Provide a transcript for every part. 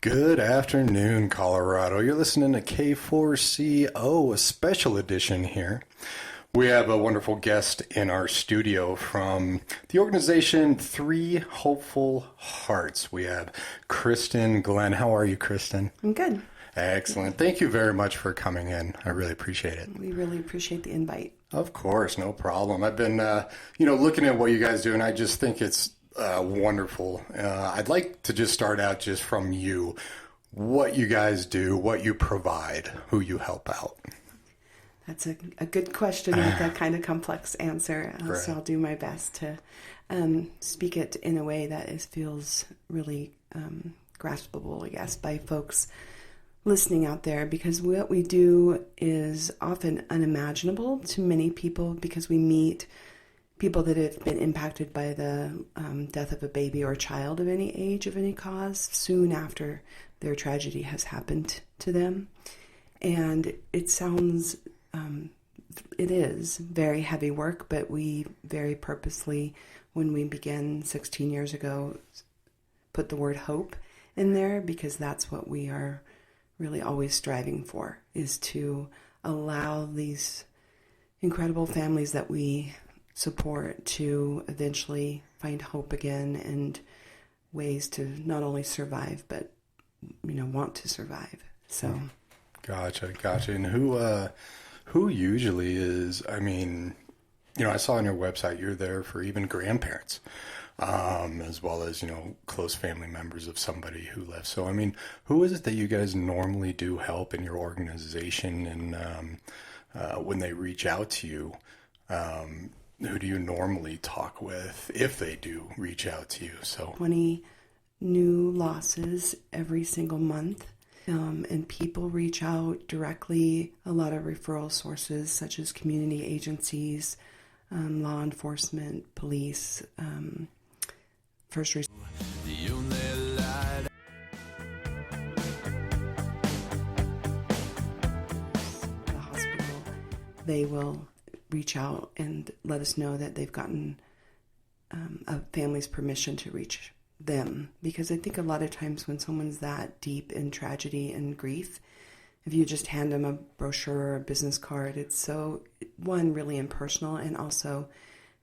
Good afternoon, Colorado. You're listening to K4CO, a special edition here. We have a wonderful guest in our studio from the organization Three Hopeful Hearts. We have Kristin Glenn. How are you, Kristin? I'm good. Excellent. Thank you very much for coming in. I really appreciate it. We really appreciate the invite. Of course, no problem. I've been, looking at what you guys do, and I just think it's wonderful. I'd like to just start out just from you, what you guys do, what you provide, who you help out. That's a good question with a kind of complex answer. Right. So I'll do my best to speak it in a way that feels really graspable, I guess, by folks listening out there, because what we do is often unimaginable to many people because we meet people that have been impacted by the death of a baby or a child of any age, of any cause, soon after their tragedy has happened to them. And it sounds, it is very heavy work, but we very purposely, when we began 16 years ago, put the word hope in there, because that's what we are really always striving for, is to allow these incredible families that we support to eventually find hope again and ways to not only survive, but, want to survive. So. Gotcha. And who usually is, I saw on your website you're there for even grandparents, as well as, close family members of somebody who left. So, who is it that you guys normally do help in your organization? And when they reach out to you, who do you normally talk with if they do reach out to you? So 20 new losses every single month. And people reach out directly, a lot of referral sources such as community agencies, law enforcement, police, first responders. The hospital, they will reach out and let us know that they've gotten a family's permission to reach them, because I think a lot of times when someone's that deep in tragedy and grief, if you just hand them a brochure or a business card, it's so, one, really impersonal, and also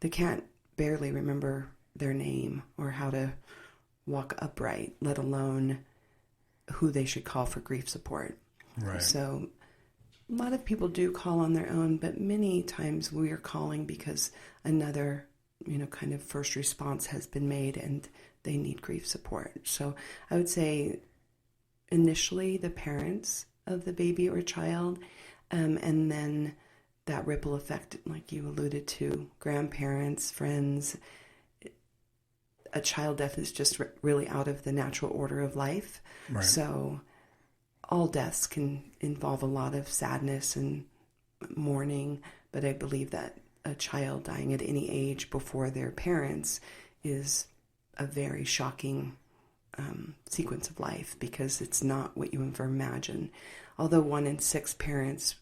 they can't barely remember their name or how to walk upright, let alone who they should call for grief support. Right. So a lot of people do call on their own, but many times we are calling because another kind of first response has been made and they need grief support. So I would say initially the parents of the baby or child, and then that ripple effect, like you alluded to, grandparents, friends. A child death is just really out of the natural order of life. Right. So all deaths can involve a lot of sadness and mourning, but I believe that a child dying at any age before their parents is a very shocking sequence of life, because it's not what you ever imagine. Although 1 in 6 parents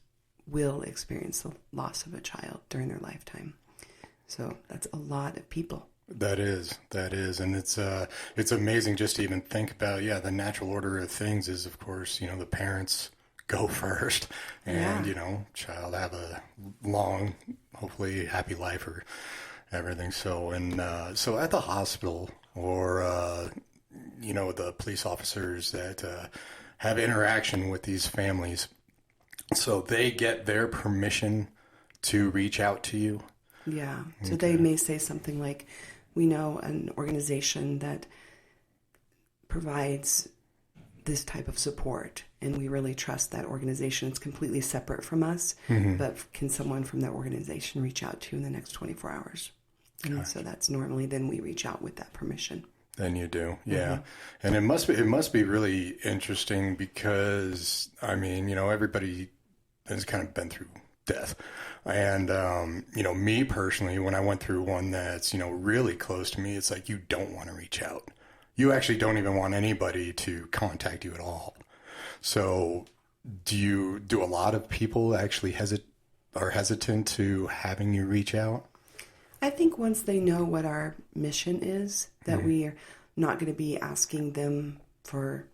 will experience the loss of a child during their lifetime. So that's a lot of people. That is, and it's amazing just to even think about. Yeah, the natural order of things is, of course, the parents go first, and child have a long, hopefully happy life or everything. So, and so at the hospital, or the police officers that have interaction with these families, so they get their permission to reach out to you. Yeah. So they may say something like, we know an organization that provides this type of support, and we really trust that organization. It's completely separate from us, but can someone from that organization reach out to you in the next 24 hours? And so that's normally, then we reach out with that permission. Then you do, yeah. And it must be really interesting because, everybody has kind of been through death. And, me personally, when I went through one that's, really close to me, it's like you don't want to reach out. You actually don't even want anybody to contact you at all. So do a lot of people actually are hesitant to having you reach out? I think once they know what our mission is, that we are not going to be asking them for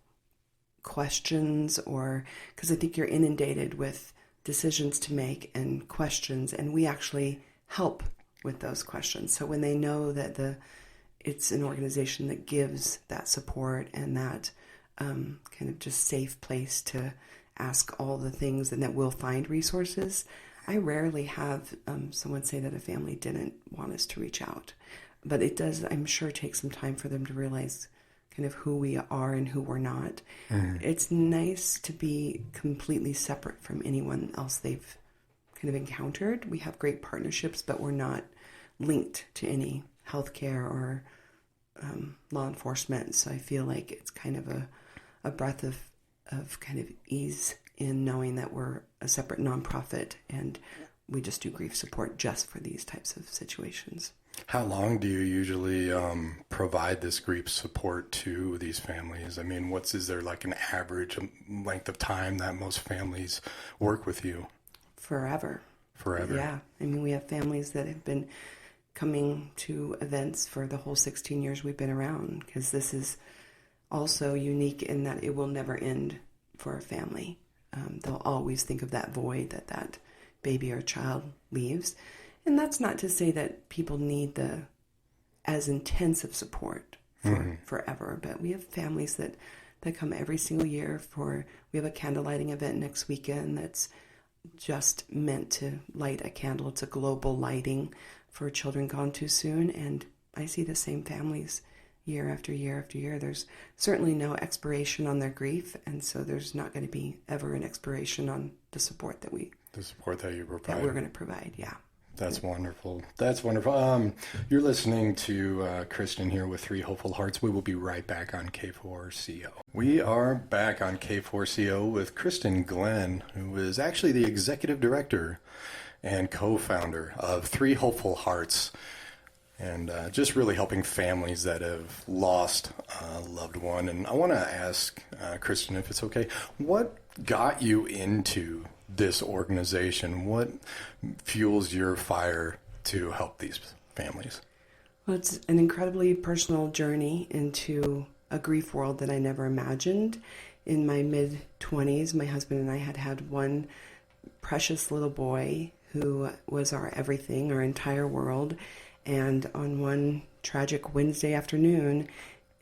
questions, or because I think you're inundated with decisions to make and questions, and we actually help with those questions. So when they know that it's an organization that gives that support and that kind of just safe place to ask all the things, and that we'll find resources. I rarely have someone say that a family didn't want us to reach out, but it does, I'm sure, take some time for them to realize kind of who we are and who we're not. It's nice to be completely separate from anyone else they've kind of encountered. We have great partnerships, but we're not linked to any healthcare or law enforcement. So I feel like it's kind of a breath of kind of ease in knowing that we're a separate nonprofit and we just do grief support just for these types of situations. How long do you usually provide this grief support to these families? I mean, is there like an average length of time that most families work with you? Forever. Forever. Yeah. I mean, we have families that have been coming to events for the whole 16 years we've been around, because this is also unique in that it will never end for a family. They'll always think of that void that baby or child leaves. And that's not to say that people need the as intensive support for forever, but we have families that come every single year we have a candle lighting event next weekend that's just meant to light a candle. It's a global lighting for children gone too soon, and I see the same families year after year after year. There's certainly no expiration on their grief, and so there's not going to be ever an expiration on the support that you provide. That we're going to provide, yeah. That's wonderful. That's wonderful. You're listening to Kristin here with Three Hopeful Hearts. We will be right back on K4CO. We are back on K4CO with Kristin Glenn, who is actually the executive director and co-founder of Three Hopeful Hearts, and just really helping families that have lost a loved one. And I want to ask Kristin, if it's okay, what got you into this organization? What fuels your fire to help these families? Well, it's an incredibly personal journey into a grief world that I never imagined. In my mid-20s, my husband and I had one precious little boy who was our everything, our entire world. And on one tragic Wednesday afternoon,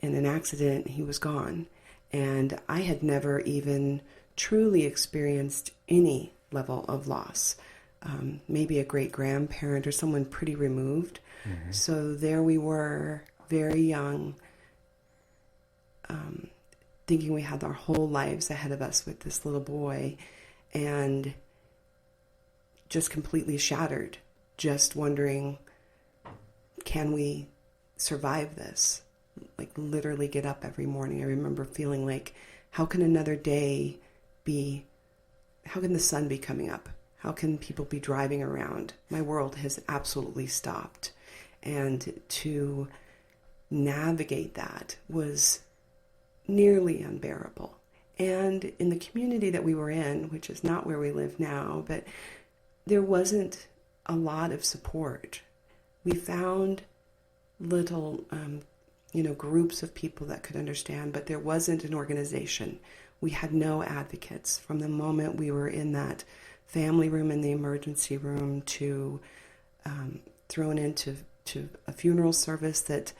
in an accident, he was gone. And I had never even truly experienced any level of loss. Maybe a great-grandparent or someone pretty removed. Mm-hmm. So there we were, very young, thinking we had our whole lives ahead of us with this little boy, and just completely shattered, just wondering, can we survive this? Like, literally get up every morning. I remember feeling like, how can another day be, how can the sun be coming up? How can people be driving around? My world has absolutely stopped. And to navigate that was nearly unbearable. And in the community that we were in, which is not where we live now, but there wasn't a lot of support. We found little, groups of people that could understand, but there wasn't an organization. We had no advocates. From the moment we were in that family room in the emergency room to thrown into a funeral service that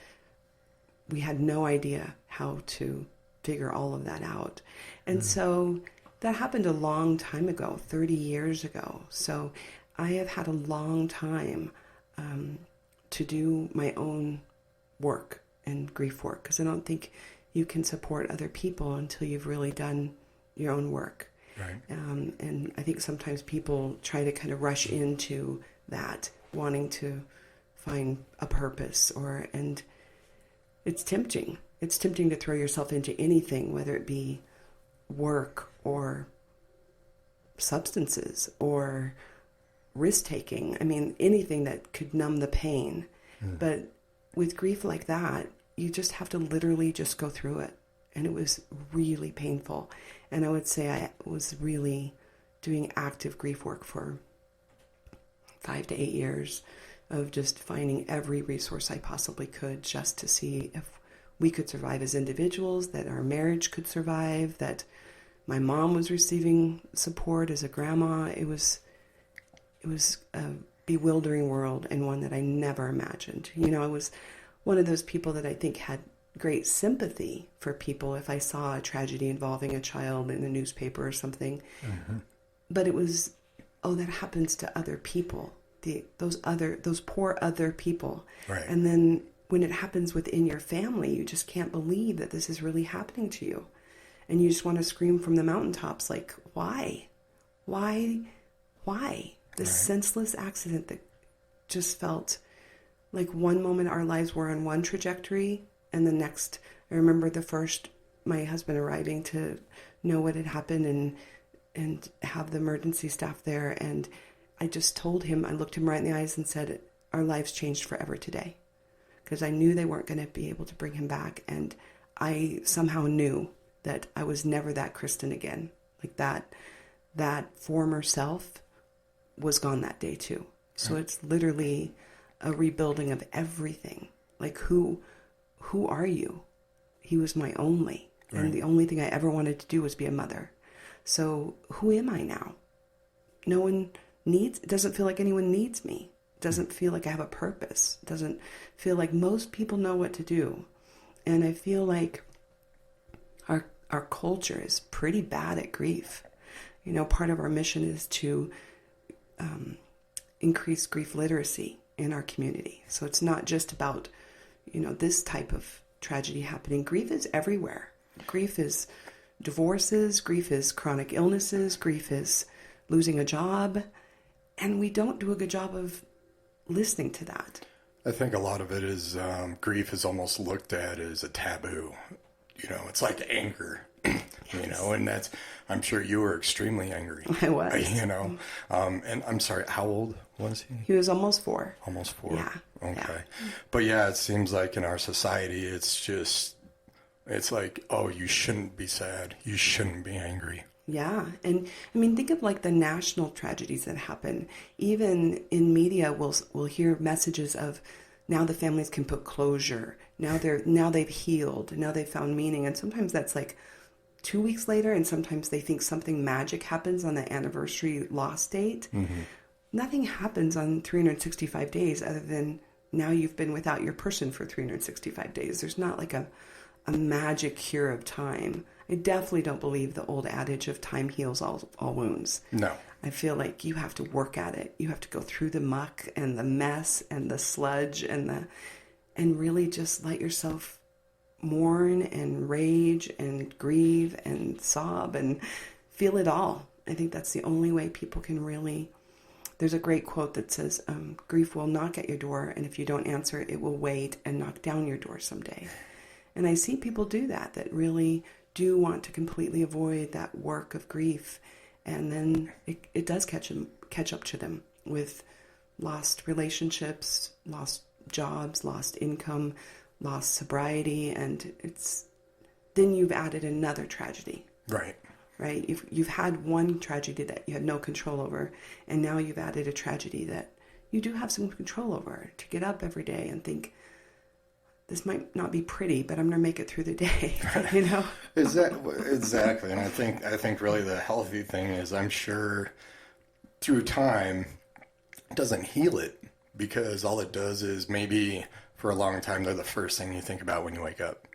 we had no idea how to figure all of that out. And so that happened a long time ago, 30 years ago. So I have had a long time to do my own work and grief work, because I don't think you can support other people until you've really done your own work. Right. And I think sometimes people try to kind of rush into that, wanting to find a purpose, and it's tempting. It's tempting to throw yourself into anything, whether it be work or substances or risk-taking. I mean, anything that could numb the pain. But with grief like that, you just have to literally just go through it. And it was really painful. And I would say I was really doing active grief work for 5 to 8 years of just finding every resource I possibly could just to see if we could survive as individuals, that our marriage could survive, that my mom was receiving support as a grandma. It was a bewildering world, and one that I never imagined. I was one of those people that I think had great sympathy for people if I saw a tragedy involving a child in a newspaper or something. Mm-hmm. But it was, oh, that happens to other people, those poor other people. Right. And then when it happens within your family, you just can't believe that this is really happening to you. And you just want to scream from the mountaintops, like, why? This right. senseless accident that just felt like one moment our lives were on one trajectory, and the next, I remember my husband arriving to know what had happened and have the emergency staff there. And I just told him, I looked him right in the eyes and said, our lives changed forever today. Because I knew they weren't going to be able to bring him back. And I somehow knew that I was never that Kristin again. Like that former self was gone that day too. So it's literally a rebuilding of everything. Like who are you? He was my only. Right. And the only thing I ever wanted to do was be a mother. So who am I now? It doesn't feel like anyone needs me. It doesn't feel like I have a purpose. It doesn't feel like most people know what to do. And I feel like our culture is pretty bad at grief. Part of our mission is to increase grief literacy in our community. So it's not just about, this type of tragedy happening. Grief is everywhere. Grief is divorces, grief is chronic illnesses, grief is losing a job, and we don't do a good job of listening to that. I think a lot of it is grief is almost looked at as a taboo. It's like anger, Yes. And that's, I'm sure you were extremely angry. I was. And I'm sorry, how old was he? He was almost 4. Almost 4. Yeah. Okay. Yeah. But yeah, it seems like in our society, it's like, oh, you shouldn't be sad. You shouldn't be angry. Yeah. And I mean, think of like the national tragedies that happen. Even in media, we'll hear messages of now the families can put closure. Now they've healed. Now they've found meaning. And sometimes that's like 2 weeks later. And sometimes they think something magic happens on the anniversary loss date. Mm-hmm. Nothing happens on 365 days other than now you've been without your person for 365 days. There's not like a magic cure of time. I definitely don't believe the old adage of time heals all wounds. No. I feel like you have to work at it. You have to go through the muck and the mess and the sludge and really just let yourself mourn and rage and grieve and sob and feel it all. I think that's the only way people can really... There's a great quote that says, grief will knock at your door, and if you don't answer, it will wait and knock down your door someday. And I see people do that really do want to completely avoid that work of grief. And then it does catch up to them with lost relationships, lost jobs, lost income, lost sobriety. And then you've added another tragedy. Right. Right? You've had one tragedy that you had no control over, and now you've added a tragedy that you do have some control over, to get up every day and think, this might not be pretty, but I'm going to make it through the day, Exactly. And I think really the healthy thing is, I'm sure through time it doesn't heal it, because all it does is maybe for a long time they're the first thing you think about when you wake up.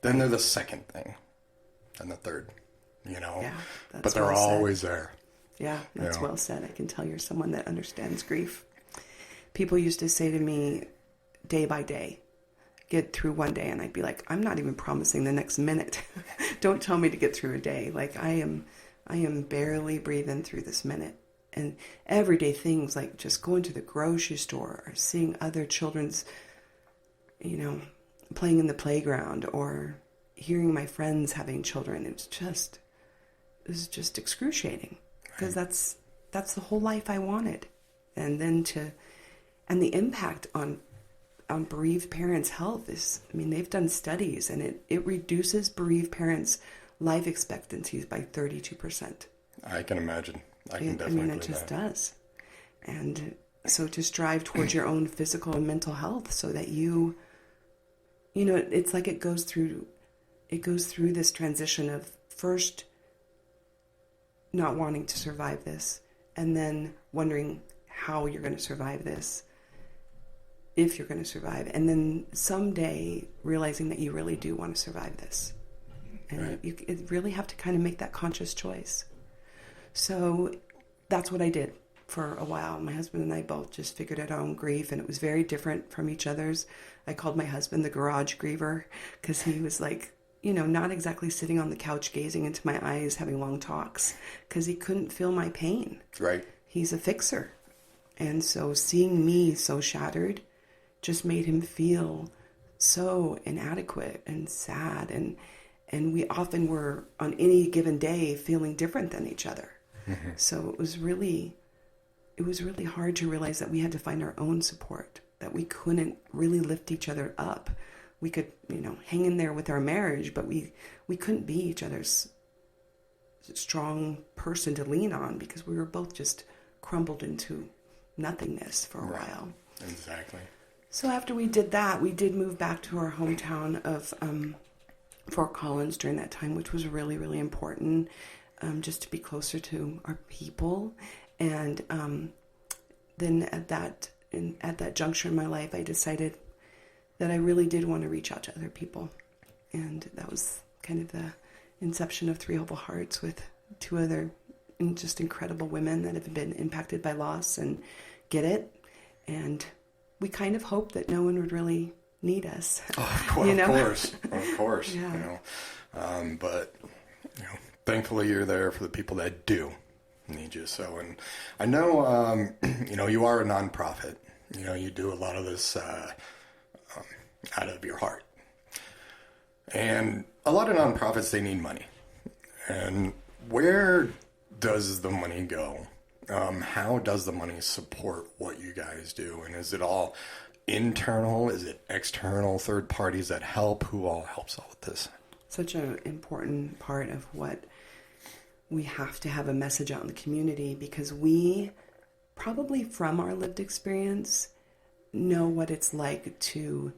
Then they're the second thing, then the third, Yeah, but they're always there. Yeah, that's well said. I can tell you're someone that understands grief. People used to say to me, day by day, get through one day, and I'd be like, I'm not even promising the next minute. Don't tell me to get through a day. Like I am barely breathing through this minute. And everyday things like just going to the grocery store or seeing other children's, playing in the playground, or hearing my friends having children. It was just excruciating, because that's the whole life I wanted. And then and the impact on bereaved parents' health is, they've done studies, and it reduces bereaved parents' life expectancies by 32%. I can imagine. I can definitely it just does. And so to strive towards your own physical and mental health so that you it's like it goes through this transition of first not wanting to survive this, and then wondering how you're going to survive this, if you're going to survive, and then someday realizing that you really do want to survive this. And right. you really have to kind of make that conscious choice. So that's what I did for a while. My husband and I both just figured out our own grief, and it was very different from each other's. I called my husband the garage griever because he was like, not exactly sitting on the couch gazing into my eyes having long talks because he couldn't feel my pain. Right. He's a fixer. And so seeing me so shattered just made him feel so inadequate and sad. And we often were, on any given day, feeling different than each other. Mm-hmm. So it was really hard to realize that we had to find our own support, that we couldn't really lift each other up. We could, hang in there with our marriage, but we couldn't be each other's strong person to lean on because we were both just crumbled into nothingness for a while. Exactly. So after we did that, we did move back to our hometown of Fort Collins during that time, which was really, really important, just to be closer to our people. And then at that juncture in my life, I decided that I really did want to reach out to other people. And that was kind of the inception of Three Hopeful Hearts with two other just incredible women that have been impacted by loss and get it. And we kind of hoped that no one would really need us. Of course. Yeah. But thankfully you're there for the people that do need you. So, and I know, you are a nonprofit. You do a lot of this out of your heart. And a lot of nonprofits, they need money. And where does the money go? How does the money support what you guys do? And is it all internal? Is it external, third parties that help? Who all helps all with this? Such an important part of what we have to have a message out in the community, because we probably from our lived experience know what it's like to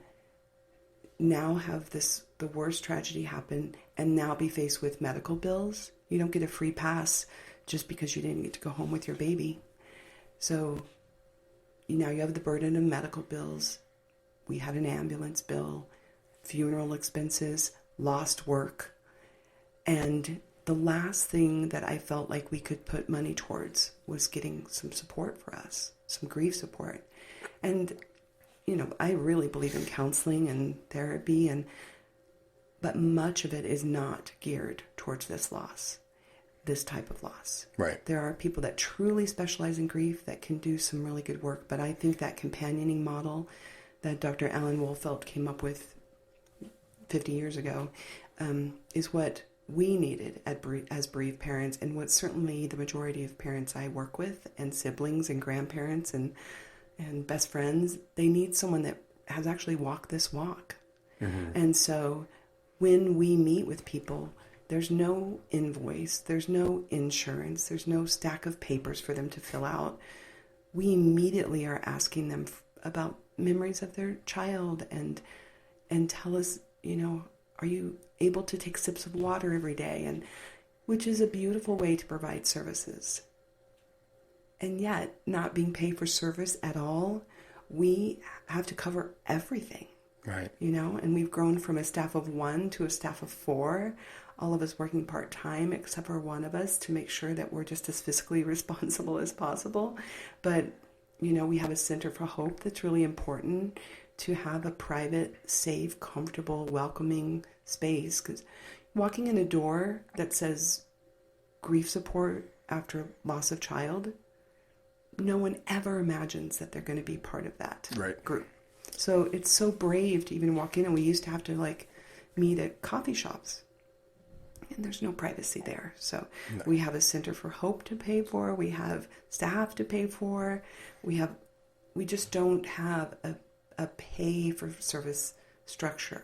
now have the worst tragedy happen and now be faced with medical bills. You don't get a free pass just because you didn't get to go home with your baby. So now you have the burden of medical bills. We had an ambulance bill, funeral expenses, lost work. And the last thing that I felt like we could put money towards was getting some support for us, some grief support. And, I really believe in counseling and therapy, but much of it is not geared towards this loss, this type of loss. Right. There are people that truly specialize in grief that can do some really good work, but I think that companioning model that Dr. Alan Wolfelt came up with 50 years ago is what we needed as bereaved parents, and what certainly the majority of parents I work with, and siblings and grandparents and best friends, they need someone that has actually walked this walk. Mm-hmm. And so when we meet with people, there's no invoice, there's no insurance, there's no stack of papers for them to fill out. We immediately are asking them about memories of their child and tell us, are you able to take sips of water every day? And which is a beautiful way to provide services. And yet, not being paid for service at all, we have to cover everything. Right. And we've grown from a staff of 1 to a staff of 4, all of us working part-time except for one of us to make sure that we're just as fiscally responsible as possible. But, we have a Center for Hope that's really important, to have a private, safe, comfortable, welcoming space. Because walking in a door that says grief support after loss of child, no one ever imagines that they're going to be part of that group. So it's so brave to even walk in, and we used to have to meet at coffee shops. And there's no privacy there. So we have a Center for Hope to pay for. We have staff to pay for. We just don't have a pay for service structure.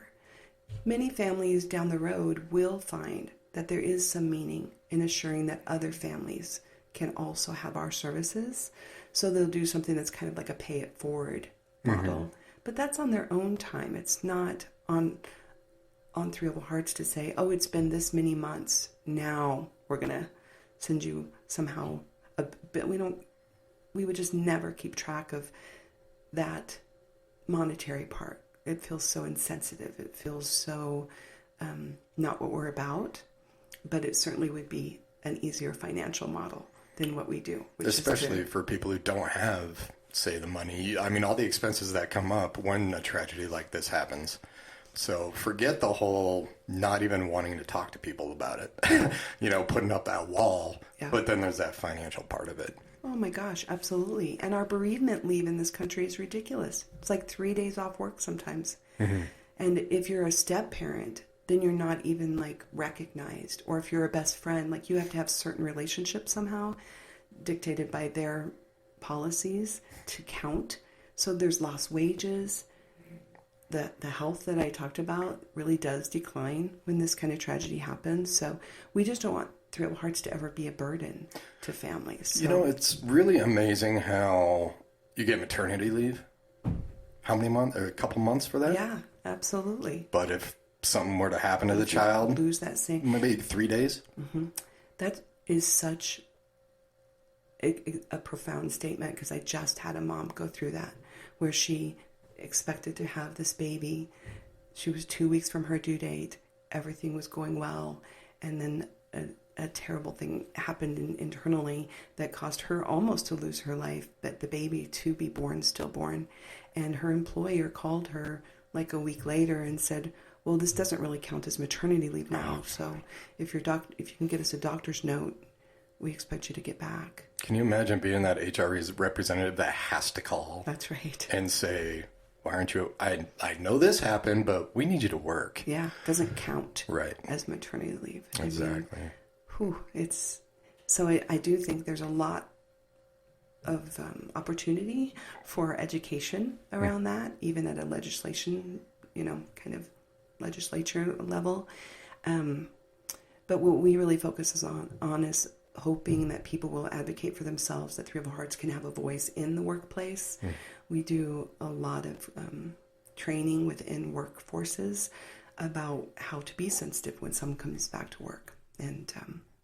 Many families down the road will find that there is some meaning in assuring that other families can also have our services. So they'll do something that's kind of like a pay it forward model. Mm-hmm. But that's on their own time. It's not on Three of Hearts to say, oh, it's been this many months. Now we're going to send you somehow a bit. We would just never keep track of that monetary part. It feels so insensitive. It feels so not what we're about, but it certainly would be an easier financial model than what we do. Especially for people who don't have, say, the money. I mean, all the expenses that come up when a tragedy like this happens. So forget the whole not even wanting to talk to people about it, putting up that wall. Yeah. But then there's that financial part of it. Oh my gosh, absolutely. And our bereavement leave in this country is ridiculous. It's like 3 days off work sometimes. Mm-hmm. And if you're a step parent, then you're not even like recognized. Or if you're a best friend, like you have to have certain relationships somehow dictated by their policies to count. So there's lost wages. The health that I talked about really does decline when this kind of tragedy happens. So we just don't want Three of Hearts to ever be a burden to families. So. It's really amazing how you get maternity leave. How many months? A couple months for that? Yeah, absolutely. But if something were to happen to the child, lose that same, maybe 3 days. Mm-hmm. That is such a profound statement, because I just had a mom go through that, where she expected to have this baby. She was 2 weeks from her due date. Everything was going well, and then a terrible thing happened internally that caused her almost to lose her life, but the baby to be born, stillborn. And her employer called her like a week later and said, well, this doesn't really count as maternity leave now. So if you can get us a doctor's note, we expect you to get back. Can you imagine being that HR representative that has to call? That's right. And say, why aren't you, I know this happened, but we need you to work. Yeah, doesn't count right as maternity leave. Exactly. So I do think there's a lot of opportunity for education around that, even at a legislation, kind of legislature level. But what we really focus on is hoping that people will advocate for themselves, that Three of Hearts can have a voice in the workplace. We do a lot of training within workforces about how to be sensitive when someone comes back to work, and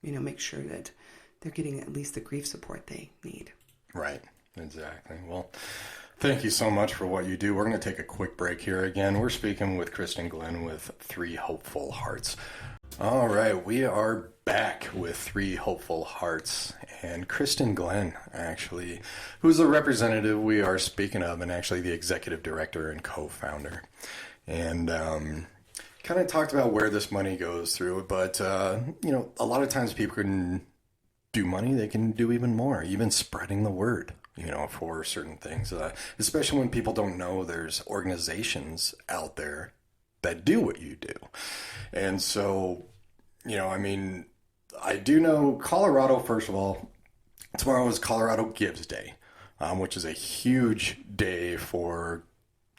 make sure that they're getting at least the grief support they need. Right, exactly. Well, thank you so much for what you do. We're going to take a quick break here again. We're speaking with Kristin Glenn with Three Hopeful Hearts. All right, we are back with Three Hopeful Hearts, and Kristin Glenn, actually, who's the representative we are speaking of, and actually the executive director and co-founder. And kind of talked about where this money goes through, but, a lot of times people can do money, they can do even more, even spreading the word, for certain things, especially when people don't know there's organizations out there that do what you do. And so, I do know Colorado, first of all, tomorrow is Colorado Gives Day, which is a huge day for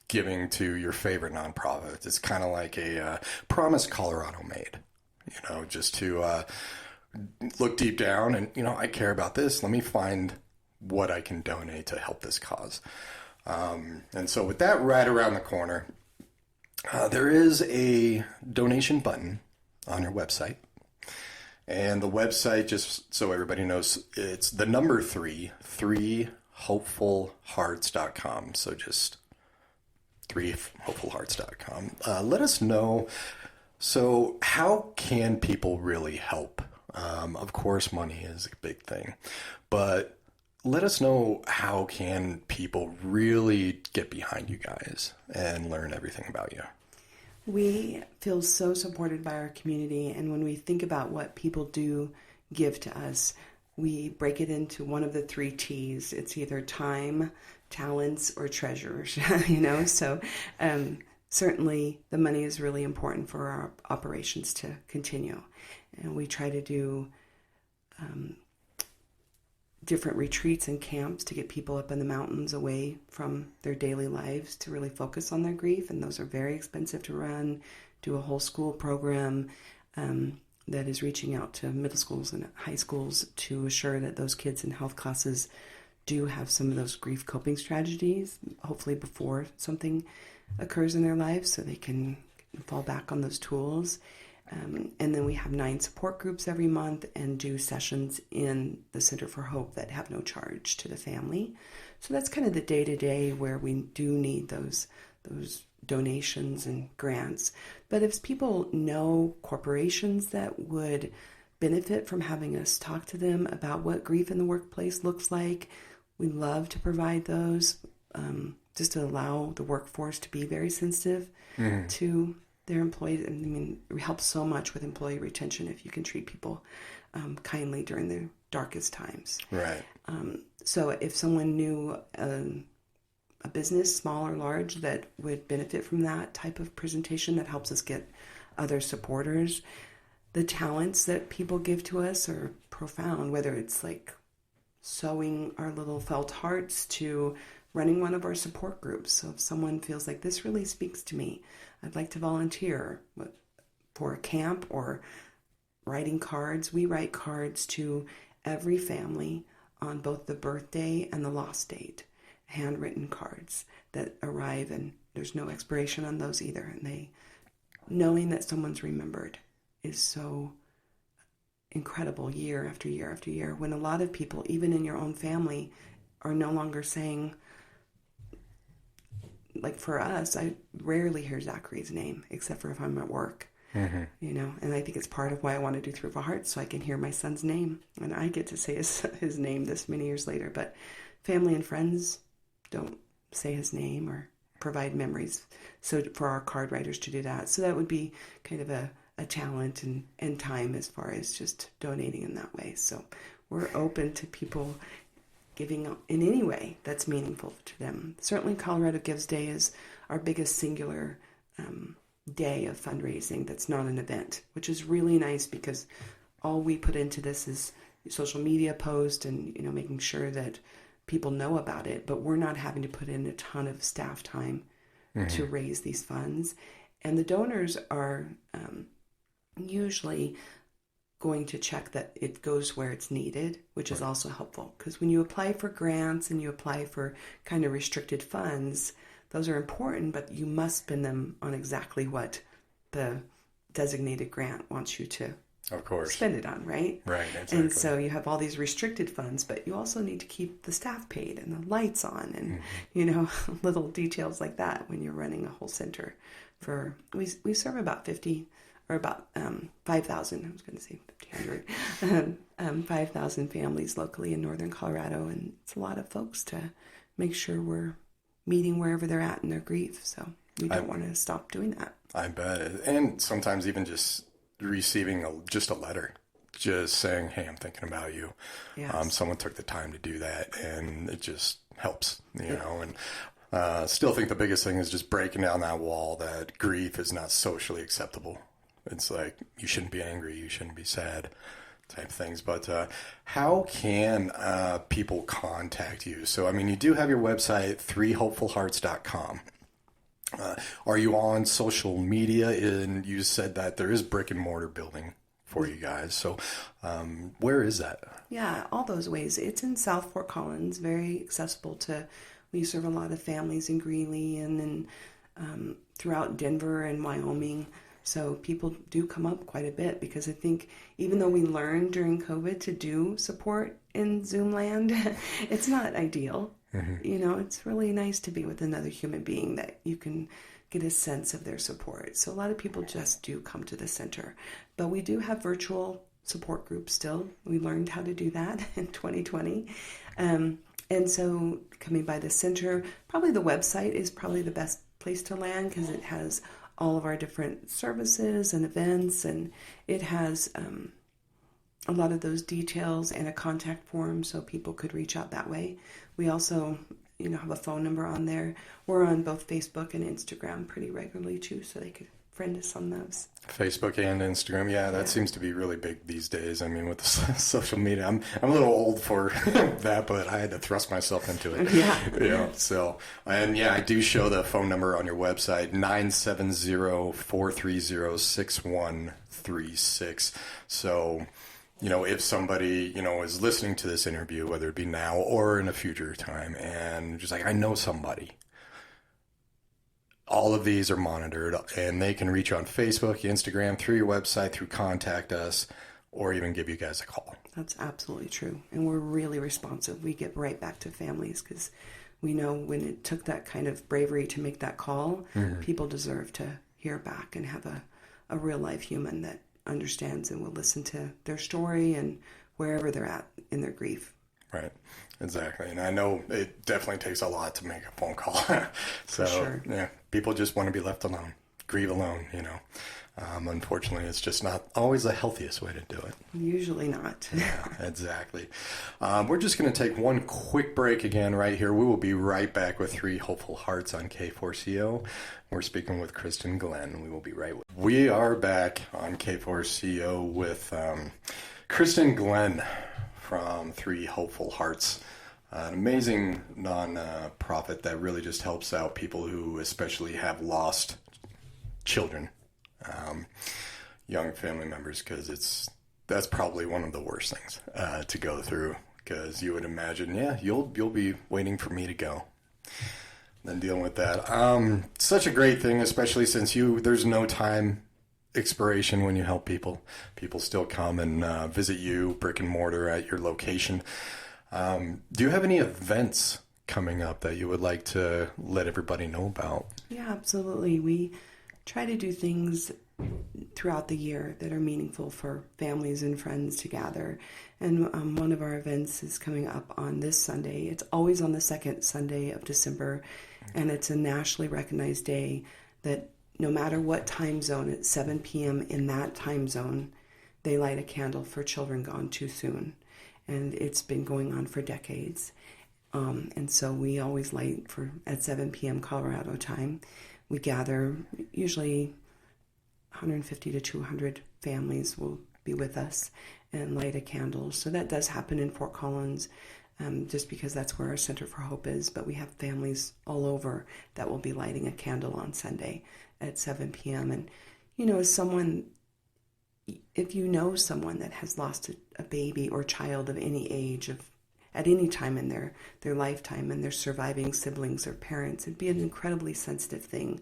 giving to your favorite nonprofit. It's kind of like a promise Colorado made, just to look deep down and, I care about this. Let me find what I can donate to help this cause. And so with that right around the corner, there is a donation button on your website. And the website, just so everybody knows, it's the number 3hopefulhearts.com. So just 3hopefulhearts.com. Let us know. So how can people really help? Of course, money is a big thing, but let us know, how can people really get behind you guys and learn everything about you? We feel so supported by our community, and when we think about what people do give to us, we break it into one of the 3 T's. It's either time, talents, or treasures, So certainly the money is really important for our operations to continue. And we try to do different retreats and camps to get people up in the mountains away from their daily lives to really focus on their grief. And those are very expensive to run. Do a whole school program that is reaching out to middle schools and high schools to assure that those kids in health classes do have some of those grief coping strategies, hopefully before something occurs in their lives, so they can fall back on those tools. And then we have 9 support groups every month and do sessions in the Center for Hope that have no charge to the family. So that's kind of the day-to-day where we do need those donations and grants. But if people know corporations that would benefit from having us talk to them about what grief in the workplace looks like, we love to provide those, just to allow the workforce to be very sensitive to their employees. I mean, it helps so much with employee retention if you can treat people kindly during their darkest times. Right. So if someone knew a business, small or large, that would benefit from that type of presentation, that helps us get other supporters. The talents that people give to us are profound, whether it's like sewing our little felt hearts to running one of our support groups. So if someone feels like this really speaks to me, I'd like to volunteer for a camp, or writing cards. We write cards to every family on both the birthday and the lost date, handwritten cards that arrive, and there's no expiration on those either. And knowing that someone's remembered is so incredible year after year after year, when a lot of people, even in your own family, are no longer saying, like for us, I rarely hear Zachary's name except for if I'm at work, and I think it's part of why I want to do Through the Heart, so I can hear my son's name and I get to say his name this many years later. But family and friends don't say his name or provide memories. So for our card writers to do that, so that would be kind of a talent and time as far as just donating in that way. So we're open to people giving in any way that's meaningful to them. Certainly Colorado Gives Day is our biggest singular day of fundraising that's not an event, which is really nice because all we put into this is social media post and making sure that people know about it, but we're not having to put in a ton of staff time to raise these funds. And the donors are usually going to check that it goes where it's needed, which is also helpful, because when you apply for grants and you apply for kind of restricted funds, those are important, but you must spend them on exactly what the designated grant wants you to spend it on, right? Right, exactly. And so you have all these restricted funds, but you also need to keep the staff paid and the lights on and, little details like that when you're running a whole center. We serve about 50 or about 5,000, I was going to say 1,500, 5,000 families locally in northern Colorado, and it's a lot of folks to make sure we're meeting wherever they're at in their grief, so we don't want to stop doing that. I bet. And sometimes even just receiving just a letter, just saying, hey, I'm thinking about you. Yes. Someone took the time to do that, and it just helps, know, and still think the biggest thing is just breaking down that wall that grief is not socially acceptable. It's like, you shouldn't be angry, you shouldn't be sad, type things. But how can people contact you? So, I mean, you do have your website, 3hopefulhearts.com. Are you on social media? And you said that there is brick and mortar building for you guys. So where is that? Yeah, all those ways. It's in South Fort Collins, very accessible we serve a lot of families in Greeley and throughout Denver and Wyoming. So people do come up quite a bit, because I think even though we learned during COVID to do support in Zoom land, it's not ideal. It's really nice to be with another human being that you can get a sense of their support. So a lot of people just do come to the center. But we do have virtual support groups still. We learned how to do that in 2020. And so coming by the center, probably the website is probably the best place to land, because it has all of our different services and events, and it has a lot of those details and a contact form so people could reach out that way. We also, have a phone number on there. We're on both Facebook and Instagram pretty regularly too, so they could friend us on those. Facebook and Instagram, that seems to be really big these days. I mean, with the social media, I'm a little old for that, but I had to thrust myself into it. So, and I do show the phone number on your website, 970-430-6136. So, if somebody, is listening to this interview, whether it be now or in a future time, and just like, I know somebody, all of these are monitored, and they can reach you on Facebook, Instagram, through your website, through Contact Us, or even give you guys a call. That's absolutely true. And we're really responsive. We get right back to families because we know when it took that kind of bravery to make that call, people deserve to hear back and have a real life human that understands and will listen to their story and wherever they're at in their grief. Right, exactly. And I know it definitely takes a lot to make a phone call. So, sure. Yeah, people just want to be left alone, grieve alone, Unfortunately, it's just not always the healthiest way to do it. Usually not. Yeah, exactly. We're just going to take one quick break again right here. We will be right back with 3 Hopeful Hearts on K4CO. We're speaking with Kristin Glenn. We will be right with. We are back on K4CO with Kristin Glenn from 3 Hopeful Hearts, an amazing non-profit that really just helps out people who especially have lost children, young family members, because that's probably one of the worst things to go through, because you would imagine, you'll be waiting for me to go, then dealing with that. Such a great thing, especially since there's no time expiration when you help people. People still come and visit you, brick and mortar, at your location. Do you have any events coming up that you would like to let everybody know about? Yeah, absolutely. We try to do things throughout the year that are meaningful for families and friends to gather. And one of our events is coming up on this Sunday. It's always on the second Sunday of December, and it's a nationally recognized day that no matter what time zone, at 7 p.m. in that time zone, they light a candle for children gone too soon. And it's been going on for decades. And so we always light at 7 p.m. Colorado time. We gather, usually 150 to 200 families will be with us and light a candle. So that does happen in Fort Collins, just because that's where our Center for Hope is. But we have families all over that will be lighting a candle on Sunday at 7 p.m. And, if you know someone that has lost a baby or child of any age, at any time in their lifetime, and their surviving siblings or parents, it'd be an incredibly sensitive thing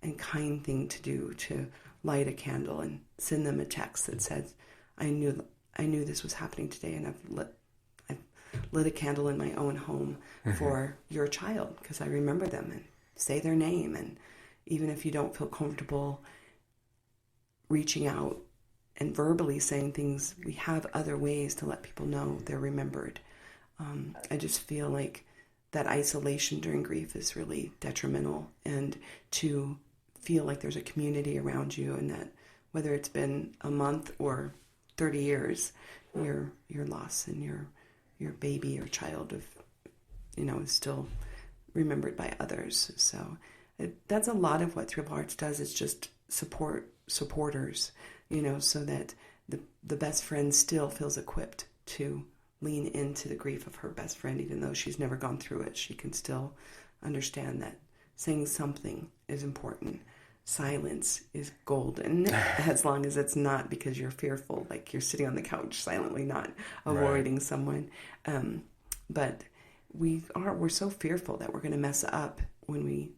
and kind thing to do, to light a candle and send them a text that says, I knew this was happening today, and I've lit a candle in my own home for your child because I remember them, and say their name. And even if you don't feel comfortable reaching out and verbally saying things, we have other ways to let people know they're remembered. I just feel like that isolation during grief is really detrimental, and to feel like there's a community around you, and that whether it's been a month or 30 years, your loss and your baby or child is still remembered by others. So that's a lot of what Three Hearts does. It's just supporters, so that the best friend still feels equipped to lean into the grief of her best friend, even though she's never gone through it. She can still understand that saying something is important. Silence is golden, as long as it's not because you're fearful, like you're sitting on the couch silently, not avoiding someone. But we're so fearful that we're going to mess up when we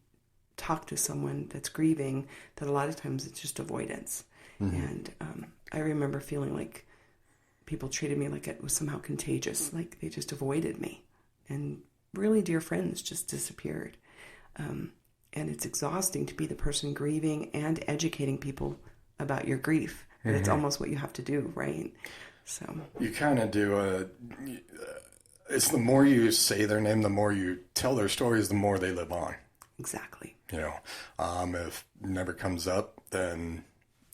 talk to someone that's grieving, that a lot of times it's just avoidance. And I remember feeling like people treated me like it was somehow contagious, like they just avoided me, and really dear friends just disappeared. And it's exhausting to be the person grieving and educating people about your grief. But it's almost what you have to do, right? So you kind of do it's the more you say their name, the more you tell their stories, the more they live on. Exactly. If it never comes up, then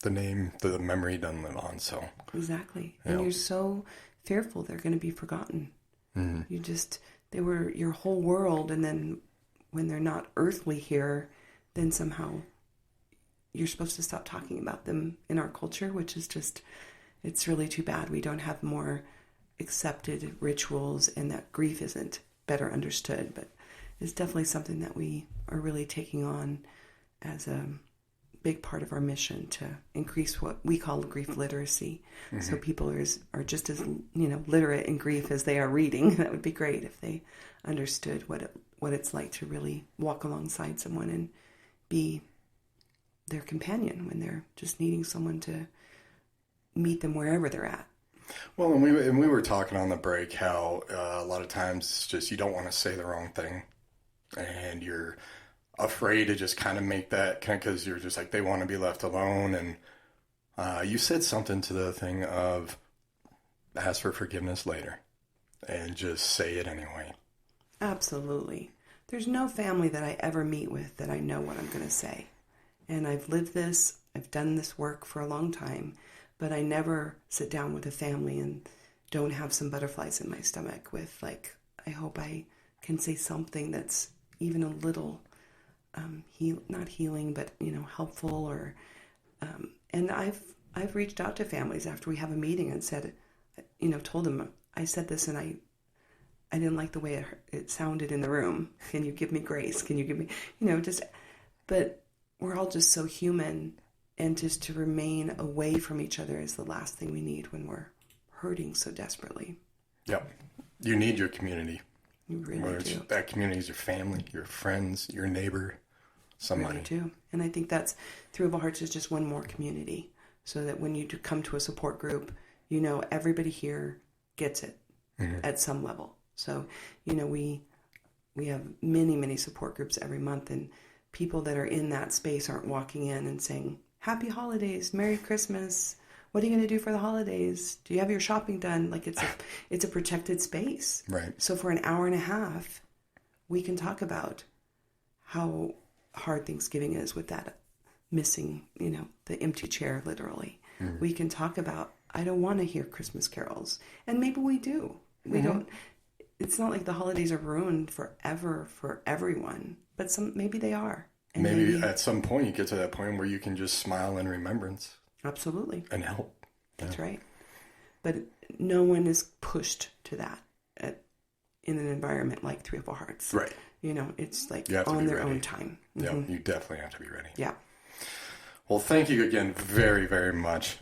the memory doesn't live on. So exactly. And you're so fearful they're going to be forgotten. They were your whole world, and then when they're not earthly here, then somehow you're supposed to stop talking about them in our culture, which is just, it's really too bad. We don't have more accepted rituals, and that grief isn't better understood. But it's definitely something that we are really taking on as a big part of our mission, to increase what we call grief literacy. So people are just as literate in grief as they are reading. That would be great if they understood what it's like to really walk alongside someone and be their companion when they're just needing someone to meet them wherever they're at. Well, and we were talking on the break how a lot of times it's just you don't want to say the wrong thing, and you're afraid to just kind of make that because you're just like they want to be left alone. And you said something to the thing of ask for forgiveness later, and just say it anyway. Absolutely. There's no family that I ever meet with that I know what I'm going to say. And I've lived this, I've done this work for a long time, but I never sit down with a family and don't have some butterflies in my stomach with like, I hope I can say something that's even a little, not healing, but, helpful or, and I've reached out to families after we have a meeting and said, told them, I said this and I didn't like the way it sounded in the room. Can you give me grace? Can you give me, but we're all just so human, and just to remain away from each other is the last thing we need when we're hurting so desperately. Yep. You need your community. You really do. That community is your family, your friends, your neighbor, somebody. Really do. And I think that's Three of Our Hearts is just one more community, so that when you do come to a support group, everybody here gets it at some level. So, we have many, many support groups every month, and people that are in that space aren't walking in and saying, Happy Holidays, Merry Christmas, what are you going to do for the holidays? Do you have your shopping done? Like it's a protected space. Right. So for an hour and a half, we can talk about how hard Thanksgiving is with that missing, the empty chair, literally. Mm-hmm. We can talk about, I don't want to hear Christmas carols. And maybe we do. We don't. It's not like the holidays are ruined forever for everyone, but maybe they are. And maybe at some point you get to that point where you can just smile in remembrance. Absolutely. And help. That's right. But no one is pushed to that in an environment like Three of Our Hearts. Right. It's like on their own time. Yeah, you definitely have to be ready. Yeah. Well, thank you again very, very much,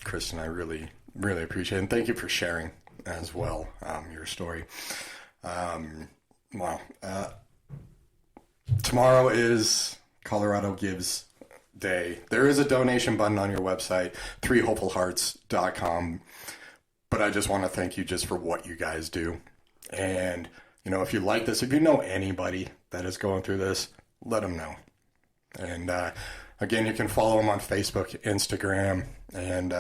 Kristin. I really, really appreciate it. And thank you for sharing as well, your story. Tomorrow is Colorado Gives Day. There is a donation button on your website, threehopefulhearts.com. But I just want to thank you just for what you guys do. And, if you like this, if you know anybody that is going through this, let them know. And, again, you can follow them on Facebook, Instagram, and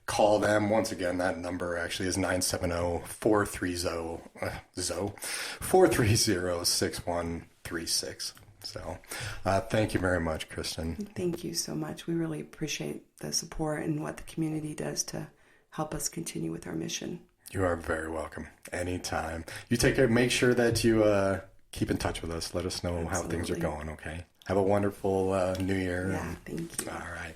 call them. Once again, that number actually is 970-430-6136. So thank you very much, Kristin. Thank you so much. We really appreciate the support and what the community does to help us continue with our mission. You are very welcome. Anytime. You take care. Make sure that you keep in touch with us. Let us know how things are going, okay? Have a wonderful New Year. Yeah, thank you. All right.